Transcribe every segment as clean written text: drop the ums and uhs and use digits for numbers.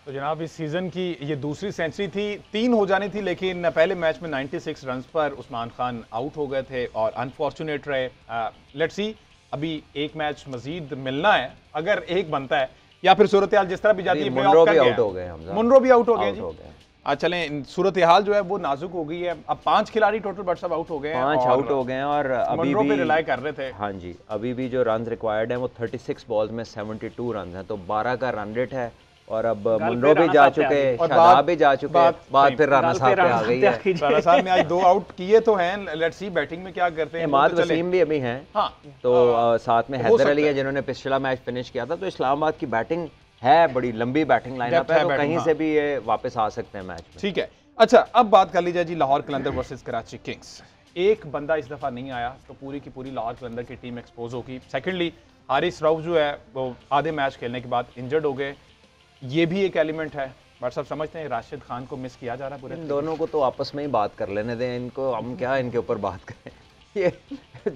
तो जनाब इस सीजन की ये दूसरी सेंचुरी थी, 3 हो जानी थी, लेकिन पहले मैच में 96 रन्स पर उस्मान खान आउट हो गए थे और अनफॉर्चुनेट रहे। लेट्स सी, अभी एक मैच मजीद मिलना है, अगर एक बनता है या फिर सूरत हाल जिस तरह भी जाती है, मुनरो भी आउट हो गए, मुनरो भी आउट हो गए जी। चलें, सूरत हाल जो है वो नाजुक हो गई है। अब 5 खिलाड़ी टोटल बट सब आउट हो गए हैं, 5 आउट हो गए हैं और अभी भी रिलाई कर रहे थे। हाँ जी, अभी भी जो रन रिक्वायर्ड है वो 36 बॉल्स में 72 रन हैं, तो 12 का रन रेट है। और अब मुनरो भी जा चुके, शादाब भी जा चुके, बात फिर राना साहब पे आ गई है। राना साहब ने आज 2 आउट किए तो हैं, लेट्स सी बैटिंग में क्या करते हैं। इमाद वसीम भी अभी हैं, हाँ, तो साथ में हैदर अली है जिन्होंने पिछला मैच फिनिश किया था। तो इस्लामाबाद की बैटिंग है, बड़ी लंबी बैटिंग लाइनअप है, तो कहीं से भी ये वापस आ सकते हैं मैच में। ठीक है, अच्छा अब बात कर लीजिए जी लाहौर कलंदर वर्सेस कराची किंग्स। एक बंदा इस दफा नहीं आया तो पूरी की पूरी लाहौर कलंदर की टीम एक्सपोज होगी। सेकेंडली हारिस राउफ जो है वो आधे मैच खेलने के बाद इंजर्ड हो गए, ये भी एक एलिमेंट है। बट सब समझते हैं राशिद खान को मिस किया जा रहा है पूरे। इन दोनों को तो आपस में ही बात कर लेने दें, इनको हम क्या इनके ऊपर बात करें। ये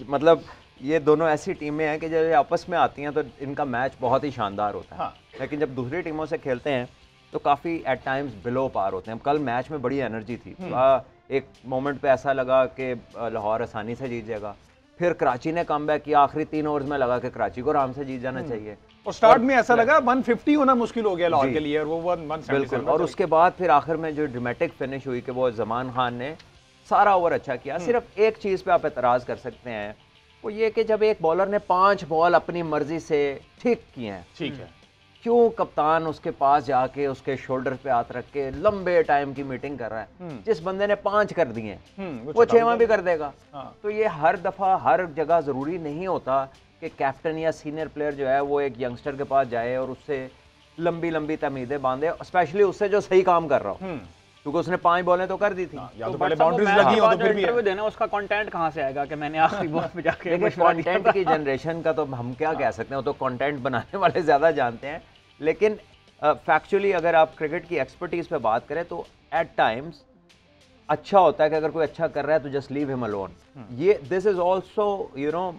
मतलब ये दोनों ऐसी टीमें हैं कि जब आपस में आती हैं तो इनका मैच बहुत ही शानदार होता है। हाँ। लेकिन जब दूसरी टीमों से खेलते हैं तो काफ़ी एट टाइम्स बिलो पार होते हैं। कल मैच में बड़ी एनर्जी थी, एक मोमेंट पे ऐसा लगा कि लाहौर आसानी से जीत जाएगा, फिर कराची ने कमबैक किया, आखिरी 3 ओवर्स में लगा कि कराची को आराम से जीत जाना चाहिए। और स्टार्ट में ऐसा लगा 150 होना मुश्किल हो गया लाहौर के लिए, और वो 177 बिल्कुल। और उसके बाद फिर आखिर में जो ड्रामेटिक फिनिश हुई कि वो जमान खान ने सारा ओवर अच्छा किया। सिर्फ एक चीज़ पे आप एतराज़ कर सकते हैं, वो ये कि जब एक बॉलर ने 5 बॉल अपनी मर्जी से ठीक किए हैं, ठीक है, क्यों कप्तान उसके पास जाके उसके शोल्डर पे हाथ रख के लंबे टाइम की मीटिंग कर रहा है। जिस बंदे ने 5 कर दिए वो 6वां भी कर देगा। तो ये हर दफा हर जगह जरूरी नहीं होता कि कैप्टन या सीनियर प्लेयर जो है वो एक यंगस्टर के पास जाए और उससे लंबी लंबी तमीदें बांधे, स्पेशली उससे जो सही काम कर रहा हो, क्योंकि उसने 5 बॉलें तो कर दी थी। या तो पहले बाउंड्रीज लगी हो तो फिर भी इंटरव्यू देना, उसका कंटेंट कहां से आएगा कि मैंने आखिरी बॉल पे जाके कंटेंट की जनरेशन का तो हम क्या कह सकते हैं, वो तो कंटेंट बनाने वाले ज्यादा जानते हैं। लेकिन फैक्चुअली अगर आप क्रिकेट की एक्सपर्टीज पे बात करें तो एट टाइम्स अच्छा होता है कि अगर कोई अच्छा कर रहा है तो जस्ट लीव हिम अलोन। ये this is also you know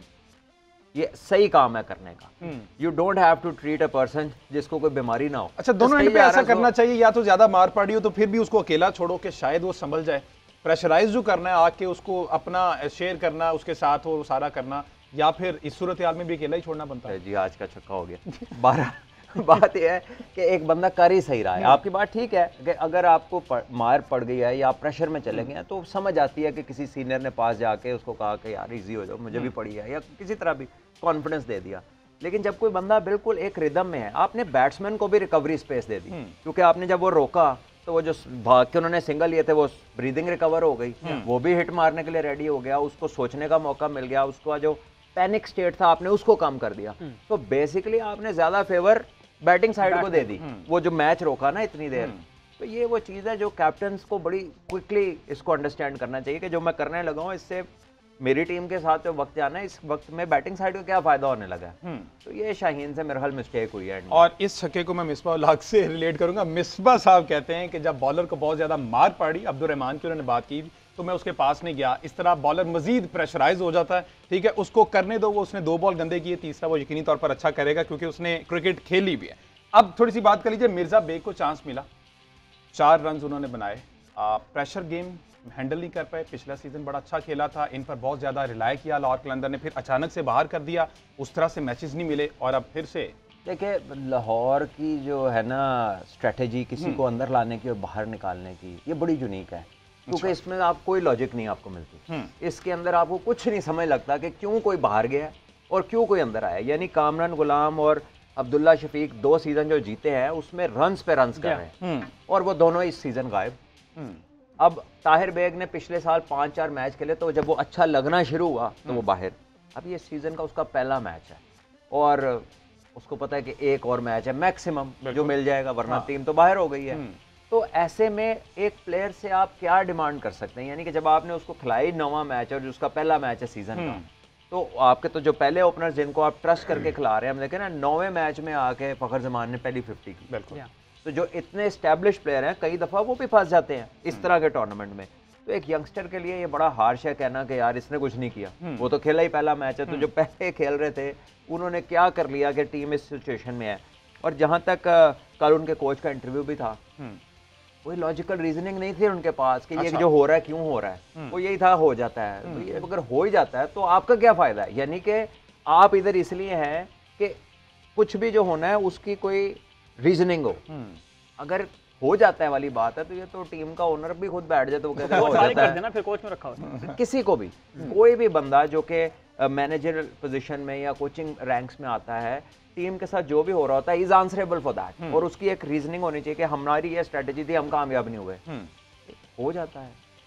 ये सही काम है करने का। You don't have to treat a person जिसको कोई बीमारी ना हो। अच्छा, दोनों एंड पे ऐसा करना चाहिए, या तो ज्यादा मार पड़ी हो तो फिर भी उसको अकेला छोड़ो कि शायद वो संभल जाए। प्रेशराइज जो करना है आके उसको अपना शेयर करना, उसके साथ वो सारा करना, या फिर इस सूरत हाल में भी अकेला ही छोड़ना बनता है। जी आज का छक्का हो गया 12। बात यह है कि एक बंदा कर ही सही रहा है। आपकी बात ठीक है कि अगर आपको मार पड़ गई है या आप प्रेशर में चले गए हैं तो समझ आती है कि किसी सीनियर ने पास जाके उसको कहा कि यार इजी हो जाओ, मुझे भी पड़ी है, या किसी तरह भी कॉन्फिडेंस दे दिया। लेकिन जब कोई बंदा बिल्कुल एक रिदम में है, आपने बैट्समैन को भी रिकवरी स्पेस दे दी, क्योंकि आपने जब वो रोका तो वो जो भाग के उन्होंने सिंगल लिए थे वो ब्रीदिंग रिकवर हो गई, वो भी हिट मारने के लिए रेडी हो गया, उसको सोचने का मौका मिल गया, उसका जो पैनिक स्टेट था आपने उसको कम कर दिया। तो बेसिकली आपने ज्यादा फेवर बैटिंग साइड को दे दी, वो जो मैच रोका ना इतनी देर। तो ये वो चीज़ है जो कैप्टन्स को बड़ी क्विकली इसको अंडरस्टैंड करना चाहिए कि जो मैं करने लगा हूँ इससे मेरी टीम के साथ जो वक्त जाना है, इस वक्त में बैटिंग साइड को क्या फायदा होने लगा है। तो ये शाहीन से मेरे ख्याल मिस्टेक हुई है। और इस छक्के को मैं मिसबा उल हक से रिलेट करूंगा। मिसबा साहब कहते हैं कि जब बॉलर को बहुत ज्यादा मार पड़ी, अब्दुल रहमान की उन्होंने बात की, तो मैं उसके पास नहीं गया। इस तरह बॉलर मजीद प्रेशराइज हो जाता है। ठीक है, उसको करने दो, वो उसने 2 बॉल गंदे किए, तीसरा वो यकीनी तौर पर अच्छा करेगा क्योंकि उसने क्रिकेट खेली भी है। अब थोड़ी सी बात कर लीजिए, मिर्जा बेग को चांस मिला, 4 रन उन्होंने बनाए, प्रेशर गेम हैंडल नहीं कर पाए। पिछला सीजन बड़ा अच्छा खेला था, इन पर बहुत ज्यादा रिलाय किया लाहौर कलंदर ने, फिर अचानक से बाहर कर दिया, उस तरह से मैचेस नहीं मिले, और अब फिर से देखिए लाहौर की जो है ना स्ट्रेटेजी किसी को अंदर लाने की और बाहर निकालने की, ये बड़ी यूनिक है, क्योंकि इसमें आप कोई लॉजिक नहीं आपको मिलती। इसके अंदर आपको कुछ नहीं समझ लगता कि क्यों कोई बाहर गया और क्यों कोई अंदर आया। यानी कामरान गुलाम और अब्दुल्ला शफीक 2 सीजन जो जीते हैं उसमें रन्स पे रन्स कर रहे हैं, और वो दोनों इस सीजन गायब। अब ताहिर बेग ने पिछले साल 5-4 मैच खेले, तो जब वो अच्छा लगना शुरू हुआ तो वो बाहर। अब ये सीजन का उसका पहला मैच है और उसको पता है कि एक और मैच है मैक्सिमम जो मिल जाएगा, वरना टीम तो बाहर हो गई है। तो ऐसे में एक प्लेयर से आप क्या डिमांड कर सकते हैं? यानी कि जब आपने उसको खिलाई 9वां मैच और उसका पहला मैच है सीजन का, तो आपके तो जो पहले ओपनर्स जिनको आप ट्रस्ट करके खिला रहे हैं, हम देखें ना 9वें मैच में आके फखर जमान ने पहली 50 की। बिल्कुल। तो जो इतने एस्टैब्लिश प्लेयर हैं कई दफ़ा वो भी फंस जाते हैं इस तरह के टूर्नामेंट में। तो एक यंगस्टर के लिए ये बड़ा हार्श है कहना कि यार इसने कुछ नहीं किया, वो तो खेला ही पहला मैच है। तो जो पहले खेल रहे थे उन्होंने क्या कर लिया कि टीम इस सिचुएशन में है। और जहाँ तक कल उनके कोच का इंटरव्यू भी था, कोई लॉजिकल रीजनिंग नहीं थी उनके पास कि ये जो हो रहा है क्यों हो रहा है, वो यही था हो जाता है। तो ये अगर हो ही जाता है तो आपका क्या फायदा है? यानी कि आप इधर इसलिए हैं कि कुछ भी जो होना है उसकी कोई रीजनिंग हो। अगर हो जाता है वाली बात है तो ये तो टीम का ओनर भी खुद बैठ जाए तो वो कहता है हो जाता है, फिर कोच में रखा हो किसी को भी, कोई भी बंदा जो कि मैनेजर पोजीशन में या कोचिंग रैंक्स में आता है, टीम के साथ जो भी हो रहा होता है इज आंसरेबल फॉर दैट, और उसकी एक रीजनिंग होनी चाहिए कि हमारी ये स्ट्रेटेजी थी, हम कामयाब नहीं हुए, हो जाता है।